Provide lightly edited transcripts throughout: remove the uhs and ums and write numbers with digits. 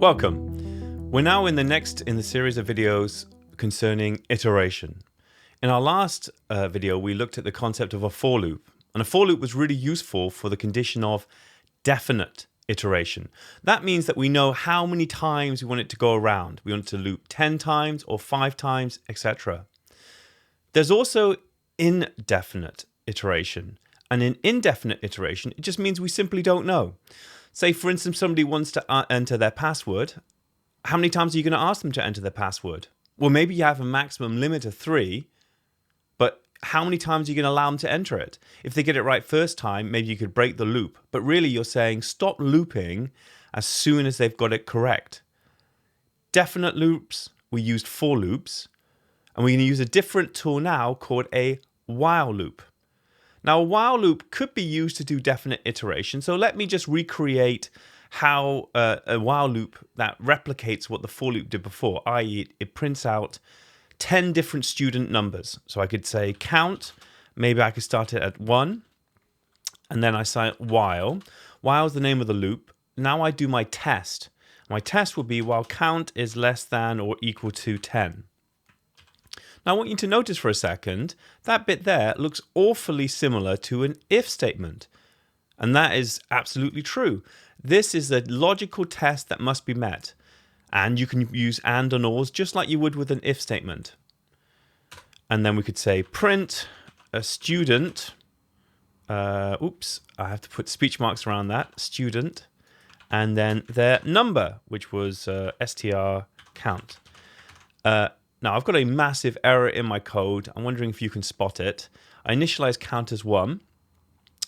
Welcome. We're now in the series of videos concerning iteration. In our last video, we looked at the concept of a for loop. And a for loop was really useful for the condition of definite iteration. That means that we know how many times we want it to go around. We want it to loop 10 times or 5 times, etc. There's also indefinite iteration. And in indefinite iteration, it just means we simply don't know. Say, for instance, somebody wants to enter their password. How many times are you going to ask them to enter their password? Well, maybe you have a maximum limit of 3, but how many times are you going to allow them to enter it? If they get it right first time, maybe you could break the loop. But really, you're saying stop looping as soon as they've got it correct. Definite loops, we used for loops. And we're going to use a different tool now called a while loop. Now, a while loop could be used to do definite iteration. So let me just recreate how a while loop that replicates what the for loop did before, i.e. it prints out 10 different student numbers. So I could say count, maybe I could start it at 1, and then I say while. While is the name of the loop. Now I do my test. My test will be while count is less than or equal to 10. Now I want you to notice for a second, that bit there looks awfully similar to an if statement. And that is absolutely true. This is a logical test that must be met. And you can use and ors just like you would with an if statement. And then we could say print a student. I have to put speech marks around that. Student. And then their number, which was str count. Now, I've got a massive error in my code. I'm wondering if you can spot it. I initialize count as 1.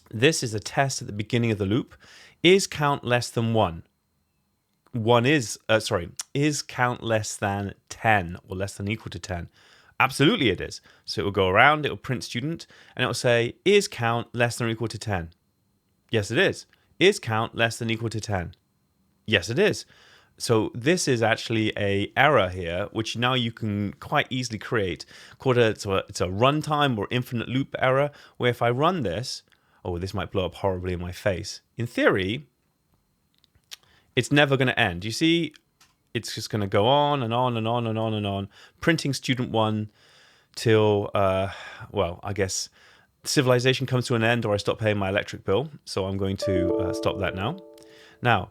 This is a test at the beginning of the loop. Is count less than 1? Is count less than 10 or less than equal to 10? Absolutely it is. So it will go around, it will print student, and it will say, is count less than or equal to 10? Yes, it is. Is count less than or equal to 10? Yes, it is. So this is actually a error here, which now you can quite easily create. It's a runtime or infinite loop error, where if I run this, this might blow up horribly in my face. In theory, it's never going to end. You see, it's just going to go on and on and on and on and on, printing student 1 till, I guess civilization comes to an end or I stop paying my electric bill. So I'm going to stop that now. Now,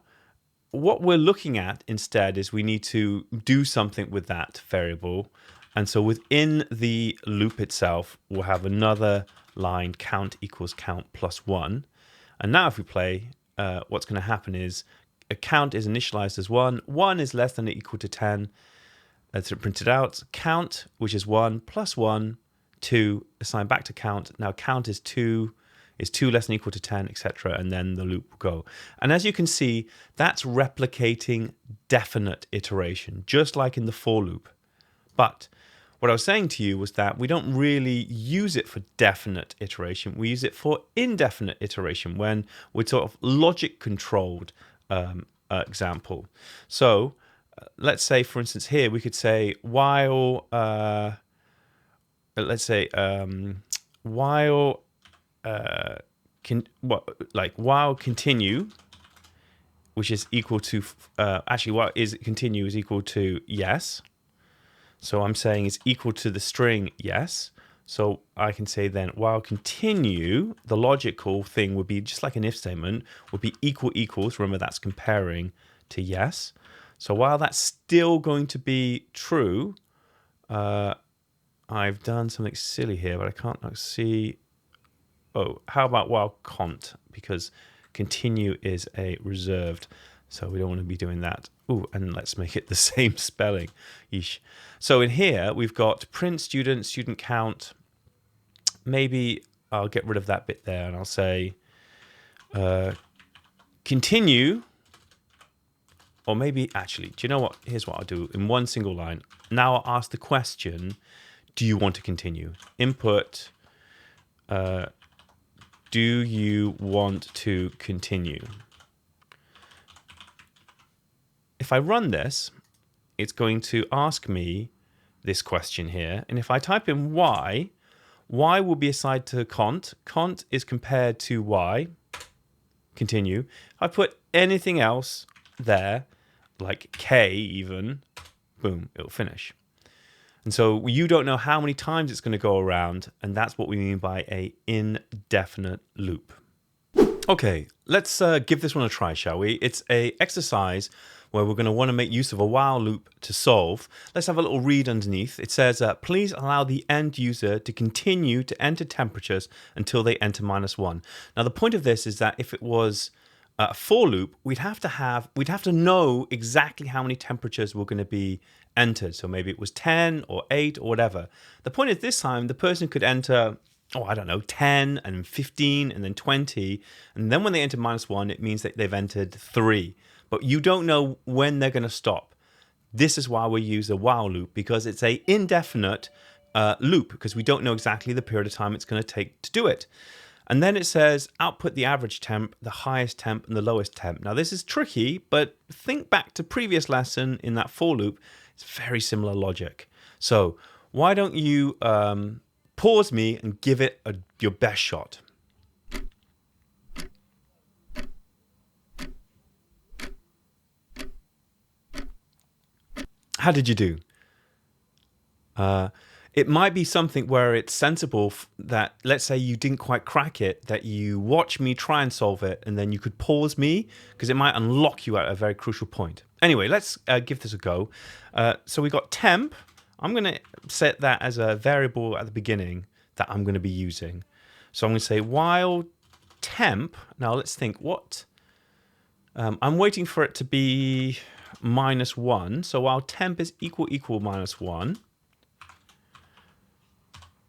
what we're looking at instead is we need to do something with that variable. And so within the loop itself, we'll have another line, count equals count plus 1. And now if we play, what's going to happen is a count is initialized as 1. 1 is less than or equal to 10. That's printed out. Count, which is 1 plus 1, 2, assigned back to count. Now count is 2 less than or equal to 10, etc. And then the loop will go. And as you can see, that's replicating definite iteration, just like in the for loop. But what I was saying to you was that we don't really use it for definite iteration. We use it for indefinite iteration when we're sort of logic controlled example. So let's say, for instance, here we could say while, while continue, which is equal to what is continue is equal to yes. So I'm saying it's equal to the string yes. So I can say then while continue, the logical thing would be just like an if statement, would be equals. Remember, that's comparing to yes. So while that's still going to be true, I've done something silly here, but I can't see. How about while cont? Because continue is a reserved, so we don't want to be doing that. And let's make it the same spelling. Yeesh. So in here, we've got print student, student count. Maybe I'll get rid of that bit there and I'll say continue. Or maybe, actually, do you know what? Here's what I'll do in one single line. Now I'll ask the question, do you want to continue? Input, do you want to continue? If I run this, it's going to ask me this question here. And if I type in y will be assigned to cont. Cont is compared to y. Continue. If I put anything else there, like K even, boom, it'll finish. And so you don't know how many times it's going to go around, and that's what we mean by a indefinite loop. Okay, let's give this one a try, shall we? It's an exercise where we're going to want to make use of a while loop to solve. Let's have a little read underneath. It says, please allow the end user to continue to enter temperatures until they enter -1. Now, the point of this is that if it was a for loop, we'd have to know exactly how many temperatures were going to be entered. So maybe it was 10 or 8 or whatever. The point is this time the person could enter, I don't know, 10 and 15 and then 20. And then when they enter -1, it means that they've entered 3. But you don't know when they're going to stop. This is why we use a while loop, because it's a indefinite loop, because we don't know exactly the period of time it's going to take to do it. And then it says output the average temp, the highest temp, and the lowest temp. Now, this is tricky, but think back to previous lesson in that for loop. It's very similar logic. So why don't you pause me and give it your best shot. How did you do? It might be something where it's sensible that, let's say you didn't quite crack it, that you watch me try and solve it, and then you could pause me, because it might unlock you at a very crucial point. Anyway, let's give this a go. So we got temp. I'm going to set that as a variable at the beginning that I'm going to be using. So I'm going to say while temp. Now let's think what. I'm waiting for it to be -1. So while temp is equal -1.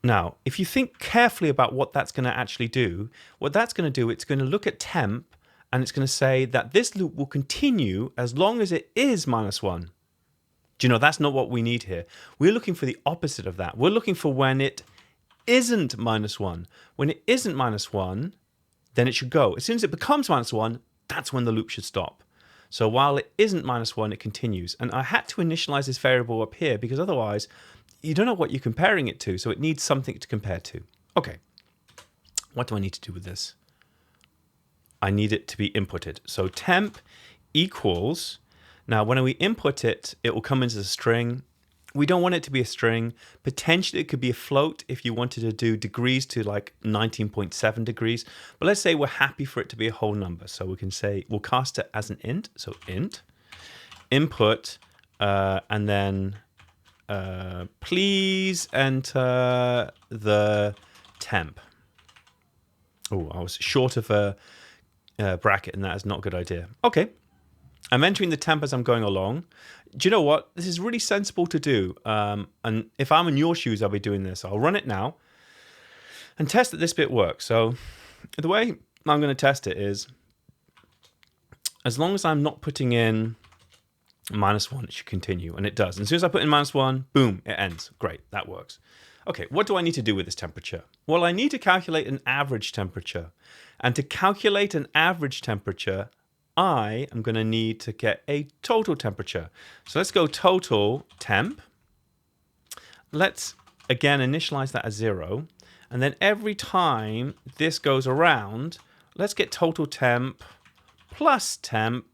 Now, if you think carefully about what that's going to actually do, what that's going to do, it's going to look at temp and it's going to say that this loop will continue as long as it is -1. Do you know, that's not what we need here. We're looking for the opposite of that. We're looking for when it isn't -1. When it isn't -1, then it should go. As soon as it becomes -1, that's when the loop should stop. So while it isn't -1, it continues. And I had to initialize this variable up here because otherwise you don't know what you're comparing it to. So it needs something to compare to. Okay, what do I need to do with this? I need it to be inputted. So temp equals, now when we input it, it will come into a string. We don't want it to be a string. Potentially it could be a float if you wanted to do degrees to like 19.7 degrees. But let's say we're happy for it to be a whole number. So we can say, we'll cast it as an int. So int, input, and then please enter the temp. Oh, I was short of a bracket, and that is not a good idea. Okay, I'm entering the temp as I'm going along. Do you know what? This is really sensible to do. And if I'm in your shoes, I'll be doing this. I'll run it now and test that this bit works. So the way I'm going to test it is, as long as I'm not putting in -1, it should continue, and it does. And as soon as I put in -1, boom, it ends. Great, that works. Okay, what do I need to do with this temperature? Well, I need to calculate an average temperature. And to calculate an average temperature, I am going to need to get a total temperature. So let's go total temp. Let's, again, initialize that as 0. And then every time this goes around, let's get total temp plus temp.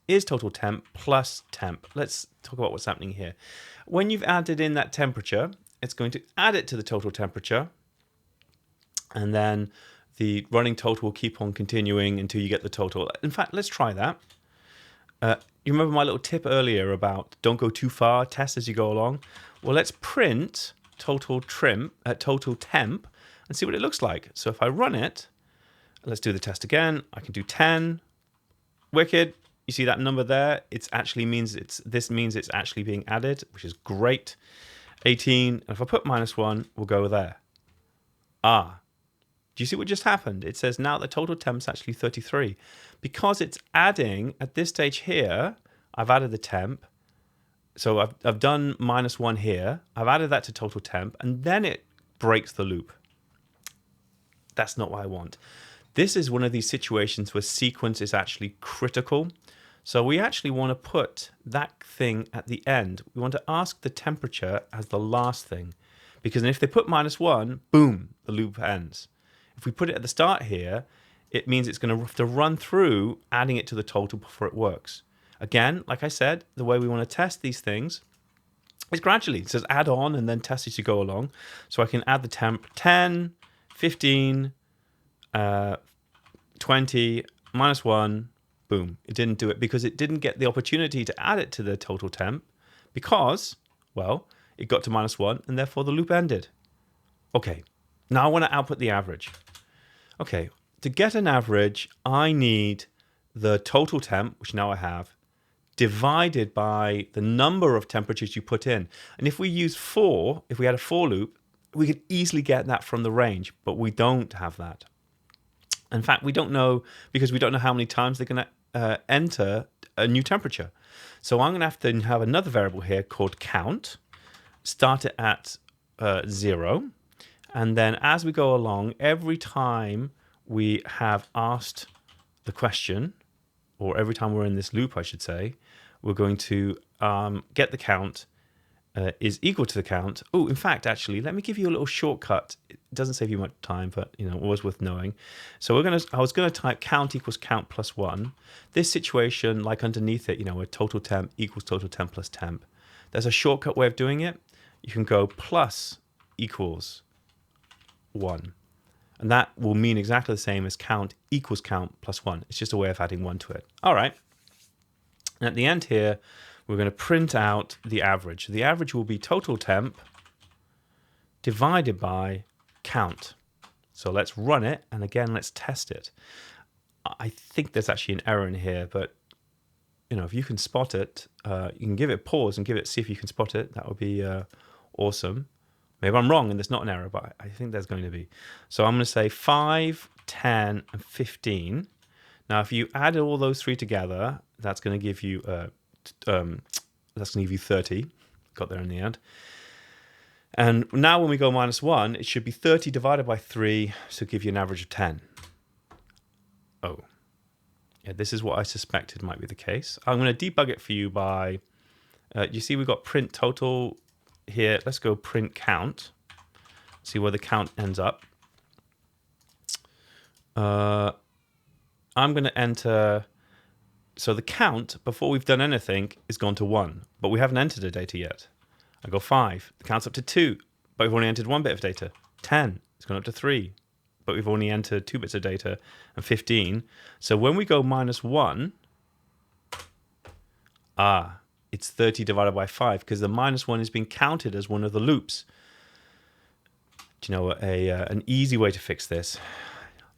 Is total temp plus temp. Let's talk about what's happening here. When you've added in that temperature, it's going to add it to the total temperature. And then the running total will keep on continuing until you get the total. In fact, let's try that. You remember my little tip earlier about don't go too far, test as you go along? Well, let's print total temp and see what it looks like. So if I run it, let's do the test again. I can do 10. Wicked. You see that number there? This means it's actually being added, which is great. 18. And if I put -1, we'll go there. Do you see what just happened? It says now the total temp's actually 33. Because it's adding at this stage here, I've added the temp. So I've done -1 here. I've added that to total temp, and then it breaks the loop. That's not what I want. This is one of these situations where sequence is actually critical. So we actually want to put that thing at the end. We want to ask the temperature as the last thing. Because if they put -1, boom, the loop ends. If we put it at the start here, it means it's going to have to run through adding it to the total before it works. Again, like I said, the way we want to test these things is gradually. It says add on and then test as you go along. So I can add the temp 10, 15, 20, -1, boom. It didn't do it because it didn't get the opportunity to add it to the total temp because, well, it got to -1 and therefore the loop ended. Okay, now I want to output the average. Okay, to get an average, I need the total temp, which now I have, divided by the number of temperatures you put in. And if we use for, if we had a for loop, we could easily get that from the range, but we don't have that. In fact, we don't know because we don't know how many times they're going to enter a new temperature. So I'm going to have another variable here called count, start it at 0. And then as we go along, every time we have asked the question, or every time we're in this loop, I should say, we're going to get the count is equal to the count. Oh, in fact, actually, let me give you a little shortcut. It doesn't save you much time, but always worth knowing. So I was gonna type count equals count plus 1. This situation, like underneath it, where total temp equals total temp plus temp. There's a shortcut way of doing it. You can go plus equals 1. And that will mean exactly the same as count equals count plus 1. It's just a way of adding 1 to it. All right. And at the end here, we're going to print out the average. The average will be total temp divided by count. So let's run it. And again, let's test it. I think there's actually an error in here, but if you can spot it, you can give it a pause and see if you can spot it. That would be awesome. Maybe I'm wrong and there's not an error, but I think there's going to be. So I'm going to say 5, 10, and 15. Now, if you add all those three together, that's going to give you 30. Got there in the end. And now when we go -1, it should be 30 divided by 3, so give you an average of 10. Oh, yeah, this is what I suspected might be the case. I'm going to debug it for you by, you see we've got print total here. Let's go print count, see where the count ends up. I'm going to enter, so the count before we've done anything is gone to 1, but we haven't entered the data yet. I go 5, the count's up to 2, but we've only entered 1 bit of data. 10, it's gone up to 3, but we've only entered 2 bits of data, and 15. So when we go -1, it's 30 divided by 5 because the -1 is being counted as one of the loops. Do you know an easy way to fix this?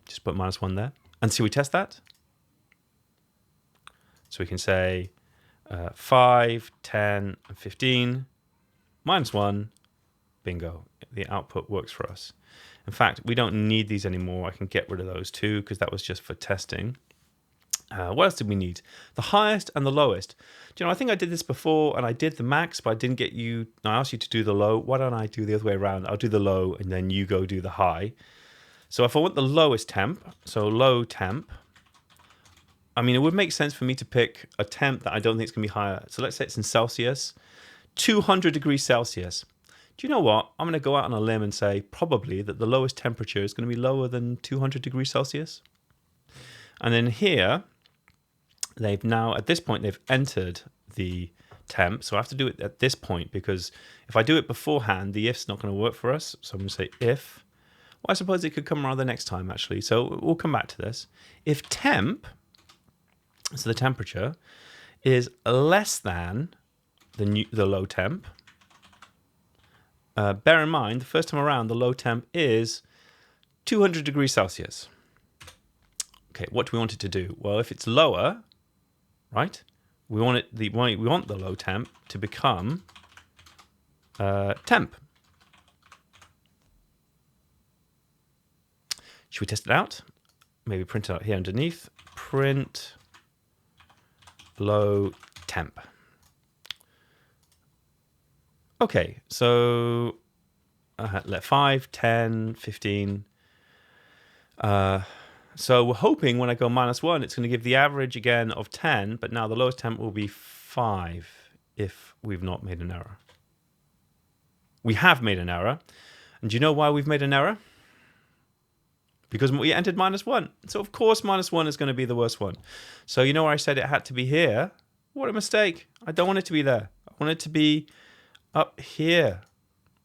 Just put -1 there. And see, we test that. So we can say 5, 10, and 15, -1, bingo. The output works for us. In fact, we don't need these anymore. I can get rid of those too because that was just for testing. What else did we need? The highest and the lowest. Do you know, I think I did this before and I did the max, but I didn't get you. I asked you to do the low. Why don't I do the other way around? I'll do the low and then you go do the high. So if I want the lowest temp, so low temp, I mean, it would make sense for me to pick a temp that I don't think is going to be higher. So let's say it's in Celsius, 200 degrees Celsius. Do you know what? I'm going to go out on a limb and say probably that the lowest temperature is going to be lower than 200 degrees Celsius. And then here, they've now, at this point, they've entered the temp. So I have to do it at this point because if I do it beforehand, the if's not going to work for us. So I'm going to say if. Well, I suppose it could come around the next time, actually. So we'll come back to this. If temp, so the temperature, is less than the low temp, bear in mind, the first time around, the low temp is 200 degrees Celsius. Okay, what do we want it to do? Well, if it's lower, right, we want the low temp to become temp. Should we test it out? Maybe print it out here underneath. Print low temp. Okay, so let 5, 10, 15. So we're hoping when I go -1, it's going to give the average again of 10, but now the lowest temp will be 5 if we've not made an error. We have made an error. And do you know why we've made an error? Because we entered -1. So of course -1 is going to be the worst one. So you know where I said it had to be here? What a mistake. I don't want it to be there. I want it to be up here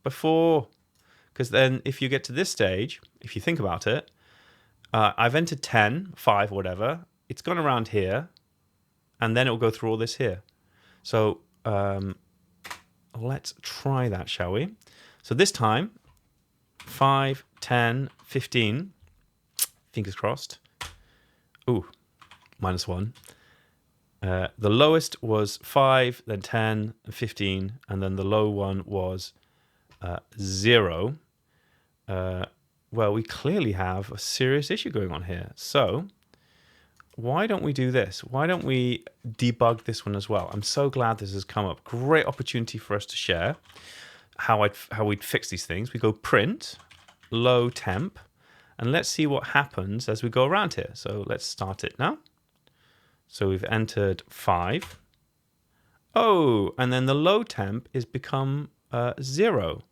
before. Because then if you get to this stage, if you think about it, I've entered 10, 5, whatever. It's gone around here. And then it will go through all this here. So let's try that, shall we? So this time, 5, 10, 15. Fingers crossed. Ooh, -1. The lowest was 5, then 10, and 15, and then the low one was 0. Well, we clearly have a serious issue going on here. So why don't we do this? Why don't we debug this one as well? I'm so glad this has come up. Great opportunity for us to share how we'd fix these things. We go print low temp, and let's see what happens as we go around here. So let's start it now. So we've entered 5. Oh, and then the low temp is become 0.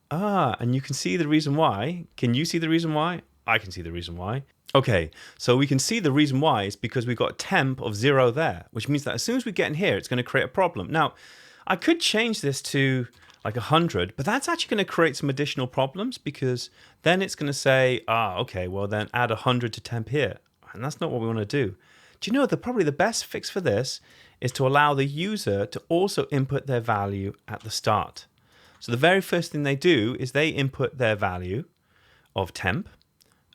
And you can see the reason why. Can you see the reason why? I can see the reason why. Okay, so we can see the reason why is because we've got a temp of 0 there, which means that as soon as we get in here, it's going to create a problem. Now, I could change this to like 100, but that's actually going to create some additional problems because then it's going to say, okay, well then add 100 to temp here. And that's not what we want to do. Do you know that probably the best fix for this is to allow the user to also input their value at the start. So the very first thing they do is they input their value of temp.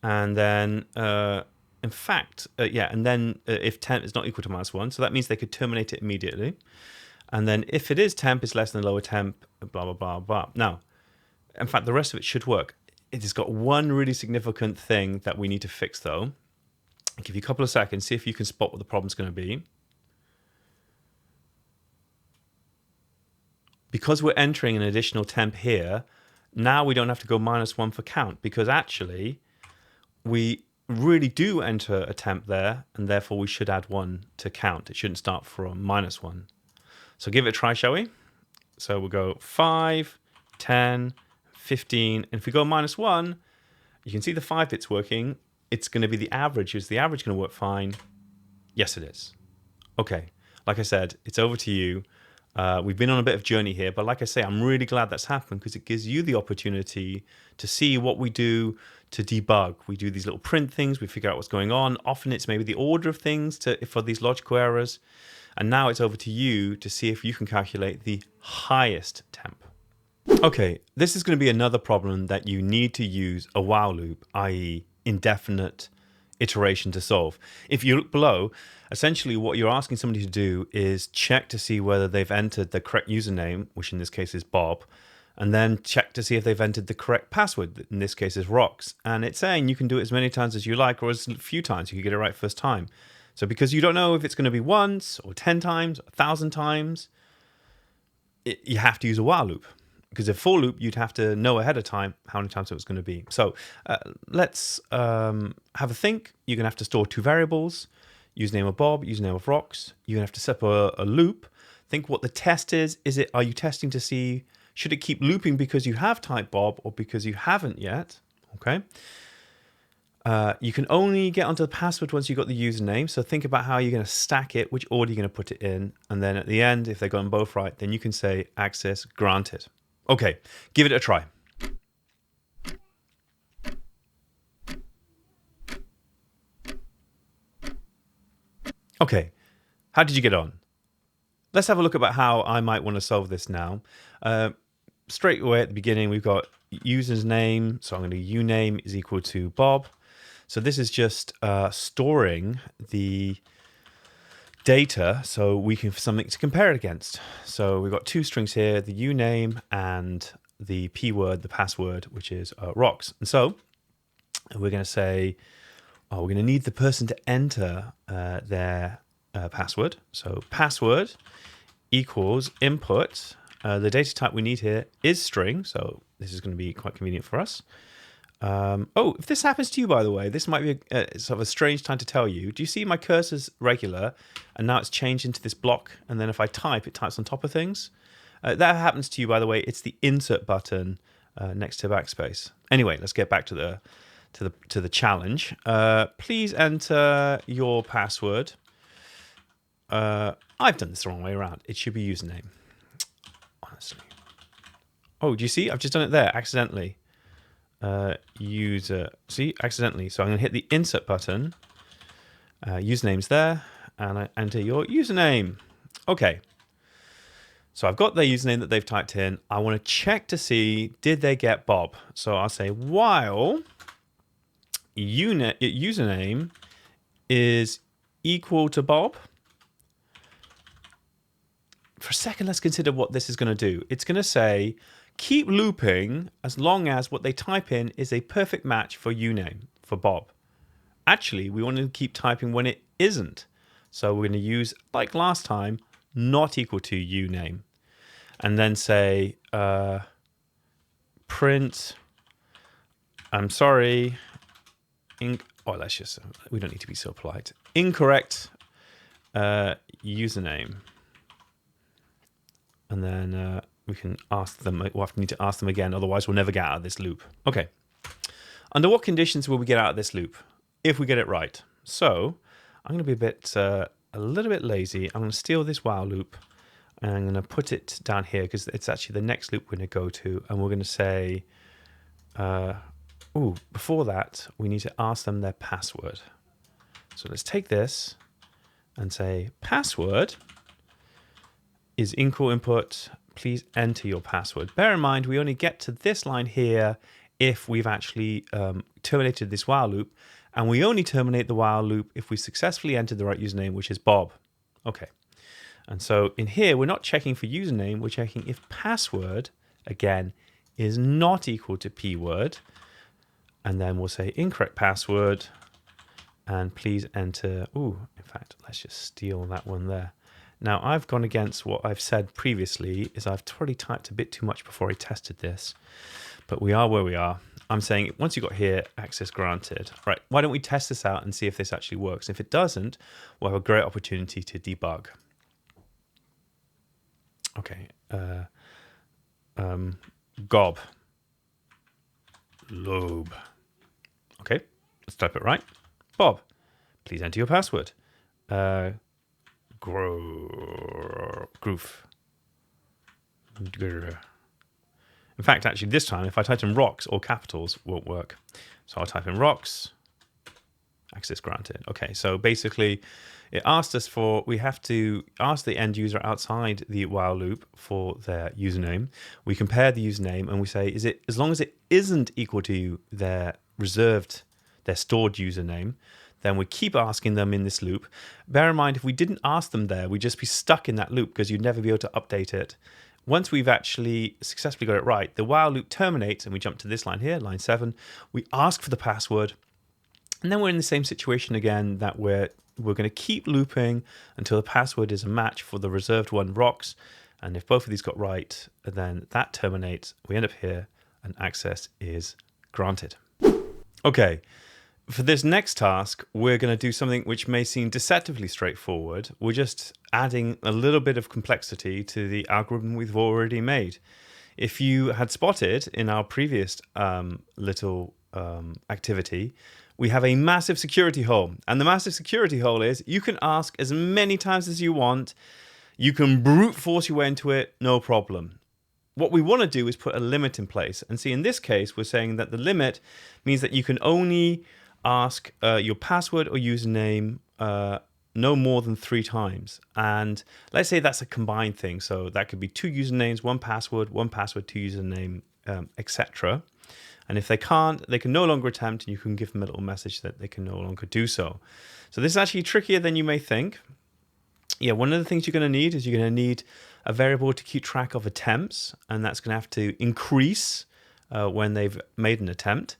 And then, in fact, if temp is not equal to -1, so that means they could terminate it immediately. And then if it is temp is less than lower temp, blah, blah, blah, blah. Now, in fact, the rest of it should work. It has got one really significant thing that we need to fix, though. I'll give you a couple of seconds, see if you can spot what the problem's going to be. Because we're entering an additional temp here, now we don't have to go -1 for count, because actually we really do enter a temp there, and therefore we should add 1 to count. It shouldn't start from -1. So give it a try, shall we? So we'll go 5, 10, 15. And if we go -1, you can see the 5 bit's working. It's going to be the average. Is the average going to work fine? Yes, it is. Okay. Like I said, it's over to you. We've been on a bit of journey here, but like I say, I'm really glad that's happened because it gives you the opportunity to see what we do to debug. We do these little print things. We figure out what's going on. Often it's maybe the order of things for these logical errors. And now it's over to you to see if you can calculate the highest temp. Okay, this is going to be another problem that you need to use a while loop, i.e. indefinite iteration to solve. If you look below, essentially what you're asking somebody to do is check to see whether they've entered the correct username, which in this case is Bob, and then check to see if they've entered the correct password, that in this case is Rox. And it's saying you can do it as many times as you like or as few times. You can get it right first time. So because you don't know if it's going to be once or 10 times, 1,000 times, you have to use a while loop. Because a for loop, you'd have to know ahead of time how many times it was going to be. So let's have a think. You're going to have to store 2 variables, username of Bob, username of Rox. You're going to have to set up a loop. Think what the test is. Are you testing to see, should it keep looping because you have typed Bob or because you haven't yet? Okay. You can only get onto the password once you've got the username. So think about how you're going to stack it, which order you're going to put it in. And then at the end, if they've gotten both right, then you can say access granted. Okay, give it a try. Okay, how did you get on? Let's have a look about how I might want to solve this now. Straight away at the beginning, we've got user's name. So I'm going to uname is equal to Bob. So this is just storing the data so we can have something to compare it against. So we've got 2 strings here, the uname and the p word, the password, which is Rox. And so we're going to say, we're going to need the person to enter their password. So password equals input. The data type we need here is string. So this is going to be quite convenient for us. If this happens to you, by the way, this might be sort of a strange time to tell you. Do you see my cursor's regular and now it's changed into this block? And then if I type, it types on top of things. That happens to you, by the way. It's the insert button next to backspace. Anyway, let's get back to the challenge. Please enter your password. I've done this the wrong way around. It should be username, honestly. Oh, do you see? I've just done it there accidentally. User, see, accidentally. So I'm going to hit the insert button. Username's there, and I enter your username. Okay. So I've got their username that they've typed in. I want to check to see, did they get Bob? So I'll say while username is equal to Bob. For a second, let's consider what this is going to do. It's going to say, keep looping as long as what they type in is a perfect match for uname, for Bob. Actually, we want to keep typing when it isn't. So we're going to use, like last time, not equal to uname. And then say, print, I'm sorry, let's just, we don't need to be so polite. Incorrect username. And then we can ask them, we'll need to ask them again, otherwise we'll never get out of this loop. Okay. Under what conditions will we get out of this loop? If we get it right. So I'm going to be a little bit lazy. I'm going to steal this while loop and I'm going to put it down here because it's actually the next loop we're going to go to. And we're going to say, before that, we need to ask them their password. So let's take this and say password is equal input. Please enter your password. Bear in mind, we only get to this line here if we've actually terminated this while loop. And we only terminate the while loop if we successfully entered the right username, which is Bob. Okay. And so in here, we're not checking for username. We're checking if password, again, is not equal to p-word. And then we'll say incorrect password. And please enter. In fact, let's just steal that one there. Now, I've gone against what I've said previously, is I've probably typed a bit too much before I tested this. But we are where we are. I'm saying once you got here, access granted. Right, why don't we test this out and see if this actually works? If it doesn't, we'll have a great opportunity to debug. Okay, gob. Lobe. Okay, let's type it right. Bob, please enter your password. Groove. In fact, actually, this time, if I type in rocks, all capitals won't work. So I'll type in rocks, access granted. Okay, so basically, it asked us for, we have to ask the end user outside the while loop for their username. We compare the username and we say, is it, as long as it isn't equal to their reserved, their stored username, then we keep asking them in this loop. Bear in mind, if we didn't ask them there, we'd just be stuck in that loop because you'd never be able to update it. Once we've actually successfully got it right, the while loop terminates and we jump to this line here, line 7. We ask for the password and then we're in the same situation again that we're going to keep looping until the password is a match for the reserved one, rocks. And if both of these got right, then that terminates. We end up here and access is granted. Okay. For this next task, we're going to do something which may seem deceptively straightforward. We're just adding a little bit of complexity to the algorithm we've already made. If you had spotted in our previous little activity, we have a massive security hole. And the massive security hole is you can ask as many times as you want. You can brute force your way into it, no problem. What we want to do is put a limit in place. And see, in this case, we're saying that the limit means that you can only ask your password or username no more than 3 times. And let's say that's a combined thing. So that could be 2 usernames, 1 password, 1 password, 2 username, etc. And if they can't, they can no longer attempt, and you can give them a little message that they can no longer do so. So this is actually trickier than you may think. Yeah, one of the things you're going to need is you're going to need a variable to keep track of attempts, and that's going to have to increase when they've made an attempt.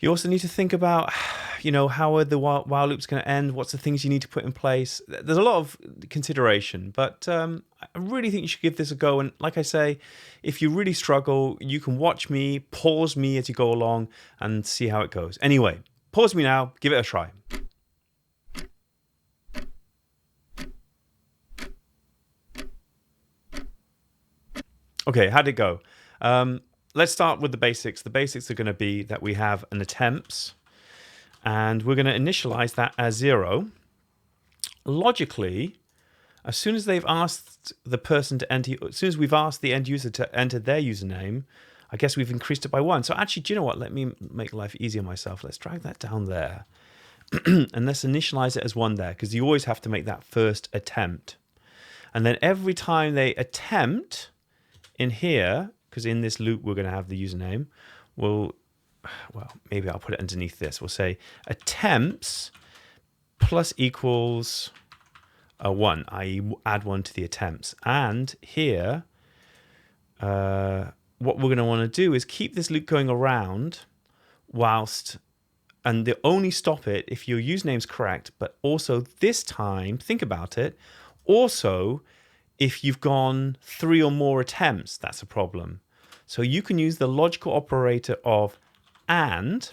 You also need to think about, how are the while loops going to end? What's the things you need to put in place? There's a lot of consideration, but I really think you should give this a go. And like I say, if you really struggle, you can watch me, pause me as you go along and see how it goes. Anyway, pause me now, give it a try. Okay, how'd it go? Let's start with the basics. The basics are going to be that we have an attempts, and we're going to initialize that as 0. logically, as soon as they've asked the person to enter, as soon as we've asked the end user to enter their username, I guess we've increased it by 1. So actually, do you know what? Let me make life easier on myself. Let's drag that down there. And let's initialize it as 1 there, because you always have to make that first attempt. And then every time they attempt in here, because in this loop we're going to have the username, well, maybe I'll put it underneath this. We'll say attempts plus equals 1, i.e. add 1 to the attempts. And here, what we're going to want to do is keep this loop going around whilst, and they'll only stop it if your username's correct, but also this time, think about it, also if you've gone 3 or more attempts, that's a problem. So you can use the logical operator of and.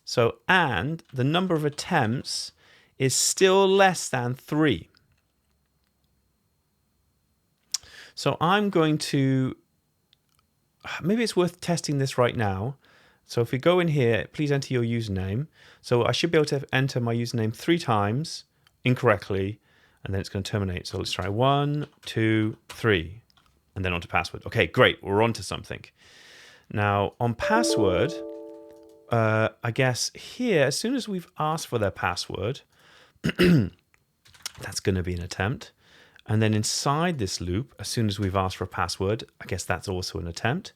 So and the number of attempts is still less than 3. So I'm going to, maybe it's worth testing this right now. So if we go in here, please enter your username. So I should be able to enter my username 3 times incorrectly, and then it's going to terminate. So let's try 1, 2, 3, and then on to password. Okay, great. We're on to something. Now on password, I guess here, as soon as we've asked for their password, that's going to be an attempt. And then inside this loop, as soon as we've asked for a password, I guess that's also an attempt.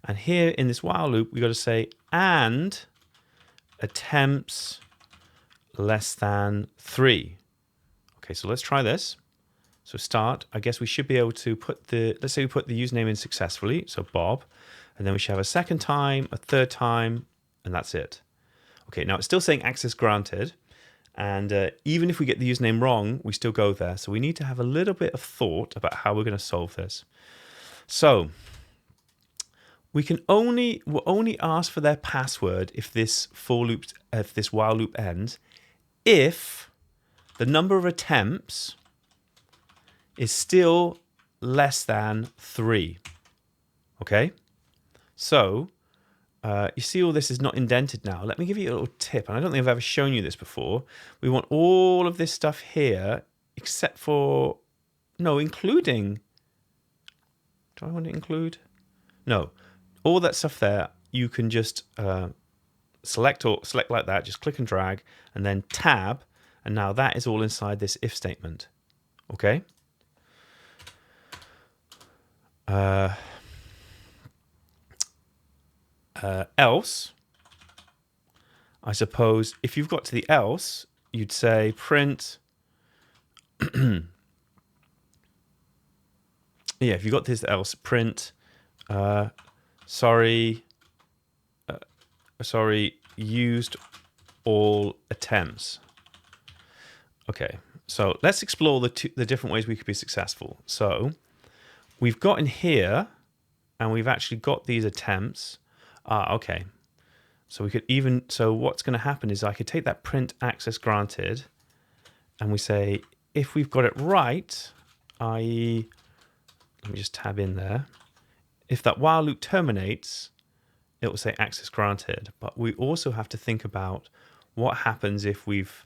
And here in this while loop, we got to say and attempts less than 3. Okay, so let's try this. So start, I guess we should be able to put the, let's say we put the username in successfully, so Bob, and then we should have a second time, a third time, and that's it. Okay, now it's still saying access granted. And even if we get the username wrong, we still go there. So we need to have a little bit of thought about how we're going to solve this. So we'll only ask for their password if this if this while loop ends, if the number of attempts is still less than 3. Okay, so you see all this is not indented now. Let me give you a little tip, and I don't think I've ever shown you this before. We want all of this stuff here, except for, no, including, do I want to include? No, all that stuff there, you can just select like that, just click and drag, and then tab, and now that is all inside this if statement, okay? Else, I suppose if you've got to the else, you'd say print. Yeah, if you got this else, print. Sorry, used all attempts. Okay, so let's explore the different ways we could be successful. So we've got in here, and we've actually got these attempts. Okay. So we could even, so what's going to happen is I could take that print access granted, and we say, if we've got it right, i.e., let me just tab in there. If that while loop terminates, it will say access granted. But we also have to think about what happens if we've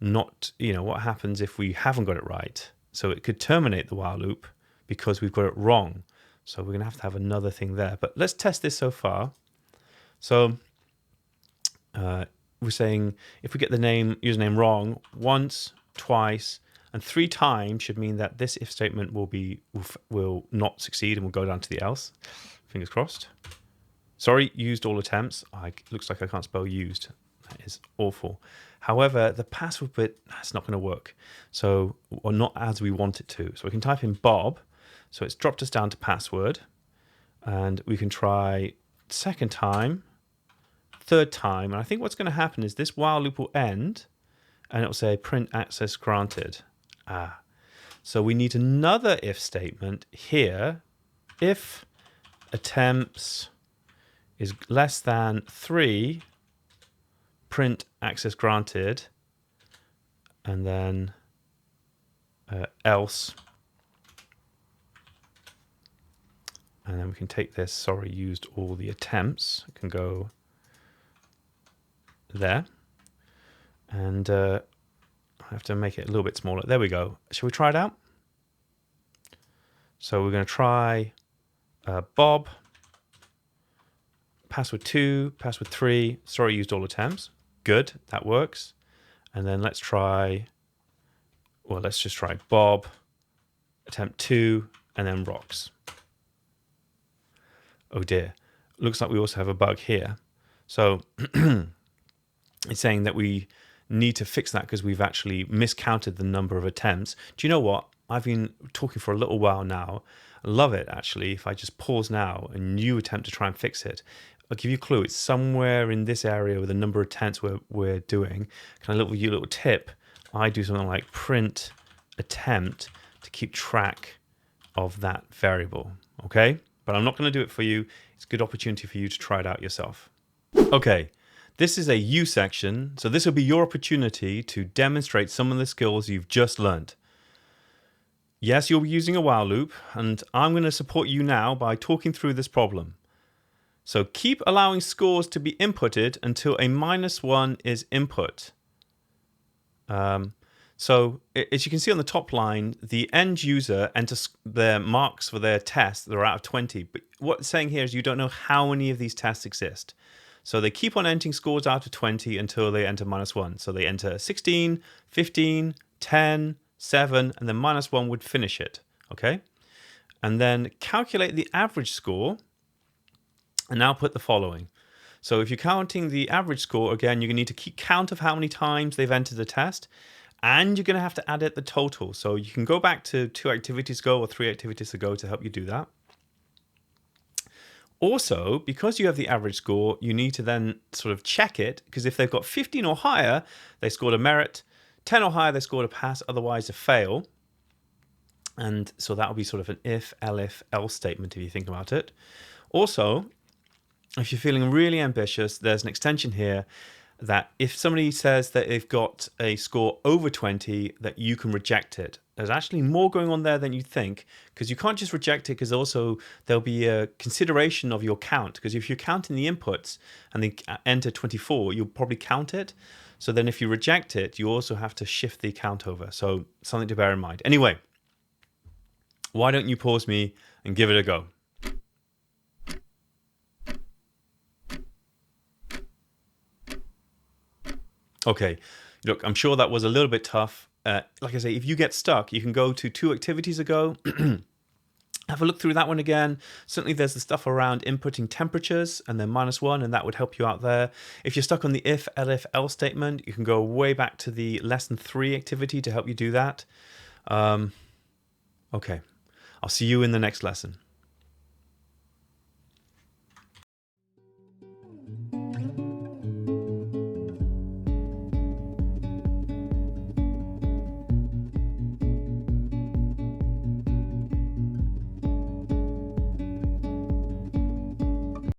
not, what happens if we haven't got it right. So it could terminate the while loop because we've got it wrong. So we're going to have another thing there. But let's test this so far. So we're saying if we get the username wrong once, twice, and 3 times should mean that this if statement will not succeed and will go down to the else. Fingers crossed. Sorry, used all attempts. Looks like I can't spell used. That is awful. However, the password bit, that's not going to work. So, or not as we want it to. So we can type in Bob. So it's dropped us down to password. And we can try second time, third time. And I think what's going to happen is this while loop will end and it will say print access granted. So we need another if statement here. If attempts is less than 3, print access granted, and then else. And then we can take this, sorry, used all the attempts. It can go there. And I have to make it a little bit smaller. There we go. Shall we try it out? So we're going to try Bob, password 2, password 3. Sorry, I used all attempts. Good, that works. And then let's try, well, let's just try Bob, attempt 2, and then rocks. Oh dear. Looks like we also have a bug here. So it's saying that we need to fix that because we've actually miscounted the number of attempts. Do you know what? I've been talking for a little while now. I love it, actually. If I just pause now and you attempt to try and fix it, I'll give you a clue. It's somewhere in this area with the number of attempts we're doing. Kind of give you a little tip. I do something like print attempt to keep track of that variable, okay? But I'm not going to do it for you. It's a good opportunity for you to try it out yourself. Okay, this is a you section, so this will be your opportunity to demonstrate some of the skills you've just learned. Yes, you'll be using a while loop, and I'm going to support you now by talking through this problem. So keep allowing scores to be inputted until a -1 is input. So as you can see on the top line, the end user enters their marks for their test. They're out of 20. But what it's saying here is you don't know how many of these tests exist. So they keep on entering scores out of 20 until they enter -1. So they enter 16, 15, 10, 7, and then -1 would finish it. Okay? And then calculate the average score and now put the following. So if you're counting the average score, again, you're going to need to keep count of how many times they've entered the test. And you're going to have to add it the total. So you can go back to 2 activities ago or 3 activities ago to help you do that. Also, because you have the average score, you need to then sort of check it, because if they've got 15 or higher, they scored a merit. 10 or higher, they scored a pass, otherwise a fail. And so that will be sort of an if, elif, else statement if you think about it. Also, if you're feeling really ambitious, there's an extension here that if somebody says that they've got a score over 20, that you can reject it. There's actually more going on there than you think, because you can't just reject it, because also there'll be a consideration of your count, because if you're counting the inputs and they enter 24, you'll probably count it. So then if you reject it, you also have to shift the count over. So something to bear in mind. Anyway, why don't you pause me and give it a go? Okay, look, I'm sure that was a little bit tough. Like I say, if you get stuck, you can go to 2 activities ago. Have a look through that one again. Certainly there's the stuff around inputting temperatures and then -1, and that would help you out there. If you're stuck on the if, elif, else statement, you can go way back to the lesson 3 activity to help you do that. Okay, I'll see you in the next lesson.